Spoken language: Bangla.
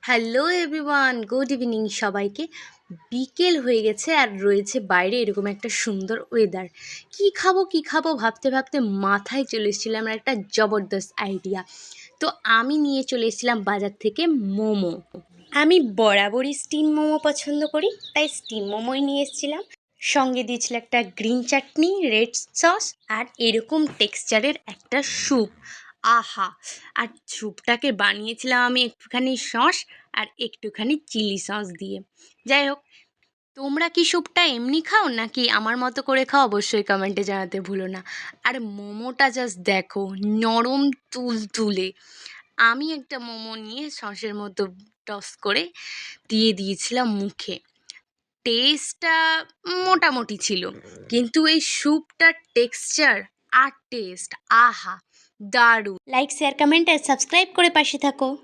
হ্যালো এভরিওয়ান, গুড ইভিনিং সবাইকে। বিকেল হয়ে গেছে আর রয়েছে বাইরে এরকম একটা সুন্দর ওয়েদার। কি খাবো ভাবতে ভাবতে মাথায় চলে এসেছিল আমার একটা জবরদস্ত আইডিয়া। তো আমি নিয়ে চলে এসেছিলাম বাজার থেকে মোমো। আমি বরাবরই স্টিম মোমো পছন্দ করি, তাই স্টিম মোমোই নিয়ে এসেছিলাম। সঙ্গে দিয়েছিল একটা গ্রিন চাটনি, রেড সস আর এরকম টেক্সচারের একটা স্যুপ। আহা! আর স্যুপটাকে বানিয়েছিলাম আমি একটুখানি সস আর একটুখানি চিলি সস দিয়ে। যাই হোক, তোমরা কি স্যুপটা এমনি খাও নাকি আমার মতো করে খাও অবশ্যই কমেন্টে জানাতে ভুলো না। আর মোমোটা জাস্ট দেখো, নরম তুলতুলে। আমি একটা মোমো নিয়ে সসের মতো টস করে দিয়ে দিয়েছিলাম মুখে। টেস্টটা মোটামুটি ছিল, কিন্তু এই স্যুপটার টেক্সচার আর টেস্ট, আহা! দারুণ। লাইক, শেয়ার, কমেন্ট আর সাবস্ক্রাইব করে পাশে থাকো।